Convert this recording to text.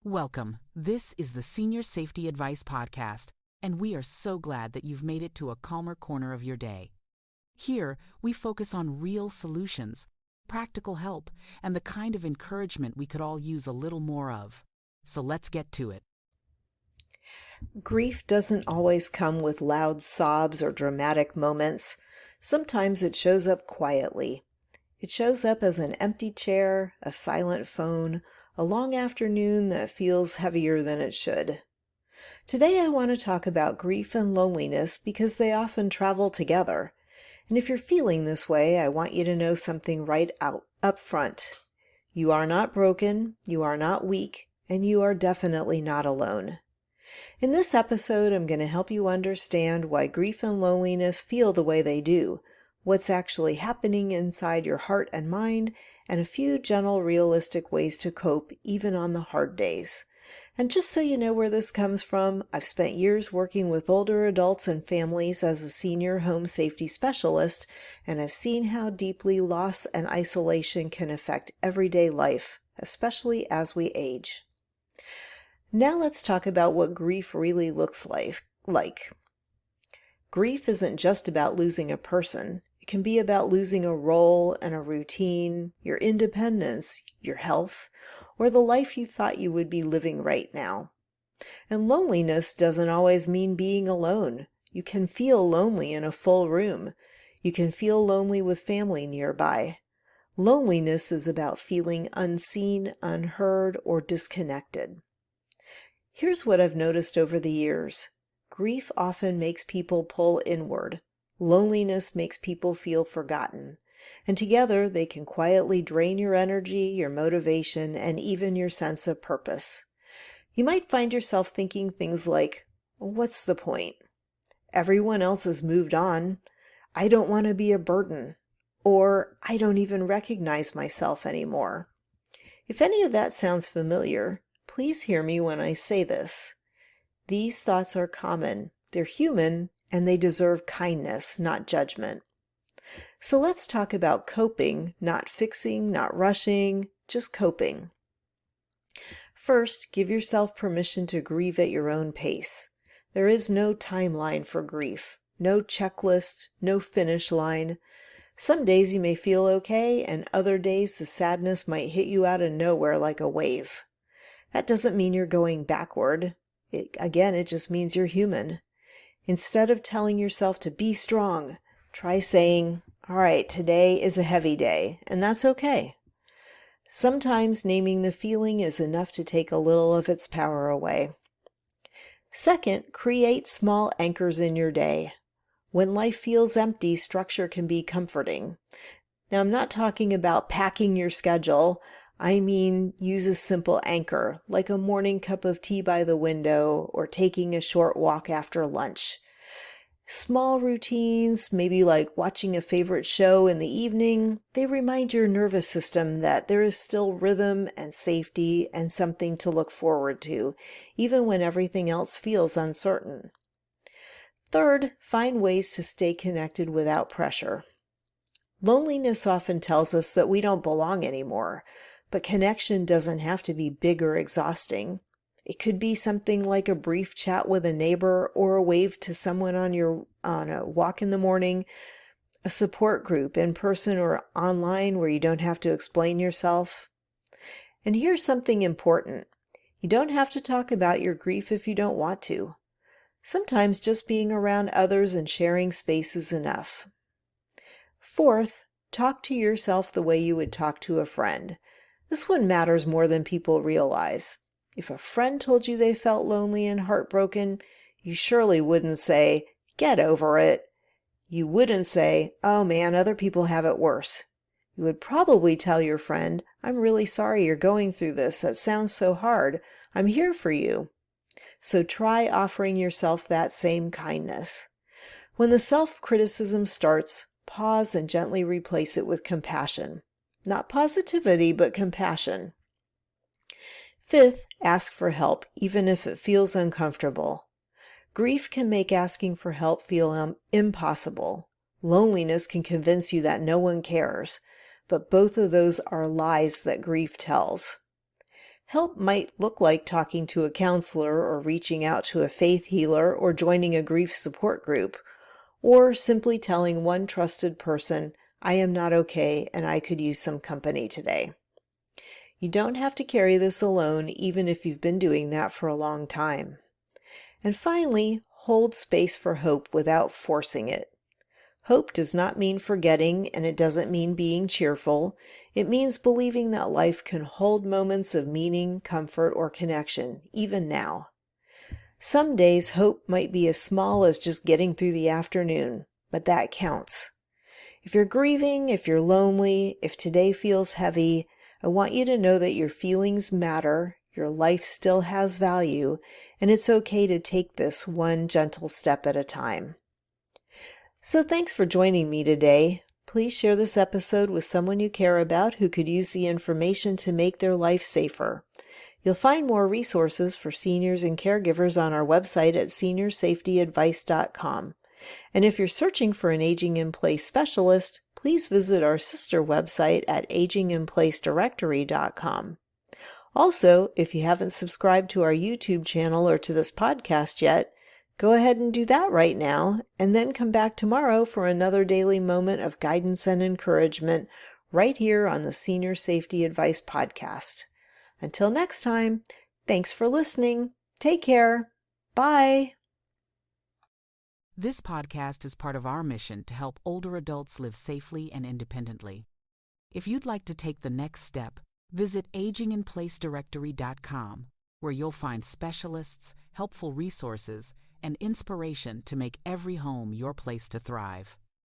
Welcome. This is the Senior Safety Advice Podcast, and we are so glad that you've made it to a calmer corner of your day. Here, we focus on real solutions, practical help, and the kind of encouragement we could all use a little more of. So let's get to it. Grief doesn't always come with loud sobs or dramatic moments. Sometimes it shows up quietly. It shows up as an empty chair, a silent phone, a long afternoon that feels heavier than it should. Today I want to talk about grief and loneliness because they often travel together. And if you're feeling this way, I want you to know something right up front. You are not broken, you are not weak, and you are definitely not alone. In this episode, I'm going to help you understand why grief and loneliness feel the way they do, what's actually happening inside your heart and mind, and a few gentle, realistic ways to cope even on the hard days. And just so you know where this comes from, I've spent years working with older adults and families as a senior home safety specialist, and I've seen how deeply loss and isolation can affect everyday life, especially as we age. Now let's talk about what grief really looks like. Grief isn't just about losing a person. It can be about losing a role and a routine, your independence, your health, or the life you thought you would be living right now. And loneliness doesn't always mean being alone. You can feel lonely in a full room. You can feel lonely with family nearby. Loneliness is about feeling unseen, unheard, or disconnected. Here's what I've noticed over the years. Grief often makes people pull inward. Loneliness makes people feel forgotten. And together they can quietly drain your energy, your motivation, and even your sense of purpose. You might find yourself thinking things like, what's the point? Everyone else has moved on. I don't want to be a burden. Or I don't even recognize myself anymore. If any of that sounds familiar, please hear me when I say this. These thoughts are common, they're human, and they deserve kindness, not judgment. So let's talk about coping, not fixing, not rushing, just coping. First, give yourself permission to grieve at your own pace. There is no timeline for grief, no checklist, no finish line. Some days you may feel okay, and other days the sadness might hit you out of nowhere like a wave. That doesn't mean you're going backward. It just means you're human. Instead of telling yourself to be strong, try saying, all right, today is a heavy day, and that's okay. Sometimes naming the feeling is enough to take a little of its power away. Second, create small anchors in your day. When life feels empty, structure can be comforting. Now, I'm not talking about packing your schedule. I mean, use a simple anchor, like a morning cup of tea by the window or taking a short walk after lunch. Small routines, maybe like watching a favorite show in the evening, they remind your nervous system that there is still rhythm and safety and something to look forward to, even when everything else feels uncertain. Third, find ways to stay connected without pressure. Loneliness often tells us that we don't belong anymore. But connection doesn't have to be big or exhausting. It could be something like a brief chat with a neighbor or a wave to someone on a walk in the morning, a support group in person or online where you don't have to explain yourself. And here's something important. You don't have to talk about your grief if you don't want to. Sometimes just being around others and sharing space is enough. Fourth, talk to yourself the way you would talk to a friend. This one matters more than people realize. If a friend told you they felt lonely and heartbroken, you surely wouldn't say, get over it. You wouldn't say, oh man, other people have it worse. You would probably tell your friend, I'm really sorry you're going through this. That sounds so hard. I'm here for you. So try offering yourself that same kindness. When the self-criticism starts, pause and gently replace it with compassion. Not positivity, but compassion. Fifth, ask for help, even if it feels uncomfortable. Grief can make asking for help feel impossible. Loneliness can convince you that no one cares, but both of those are lies that grief tells. Help might look like talking to a counselor or reaching out to a faith healer or joining a grief support group, or simply telling one trusted person, "I am not okay and I could use some company today." You don't have to carry this alone, even if you've been doing that for a long time. And finally, hold space for hope without forcing it. Hope does not mean forgetting, and it doesn't mean being cheerful. It means believing that life can hold moments of meaning, comfort, or connection, even now. Some days, hope might be as small as just getting through the afternoon, but that counts. If you're grieving, if you're lonely, if today feels heavy, I want you to know that your feelings matter, your life still has value, and it's okay to take this one gentle step at a time. So thanks for joining me today. Please share this episode with someone you care about who could use the information to make their life safer. You'll find more resources for seniors and caregivers on our website at seniorsafetyadvice.com. And if you're searching for an Aging in Place specialist, please visit our sister website at aginginplacedirectory.com. Also, if you haven't subscribed to our YouTube channel or to this podcast yet, go ahead and do that right now, and then come back tomorrow for another daily moment of guidance and encouragement right here on the Senior Safety Advice Podcast. Until next time, thanks for listening. Take care. Bye. This podcast is part of our mission to help older adults live safely and independently. If you'd like to take the next step, visit aginginplacedirectory.com, where you'll find specialists, helpful resources, and inspiration to make every home your place to thrive.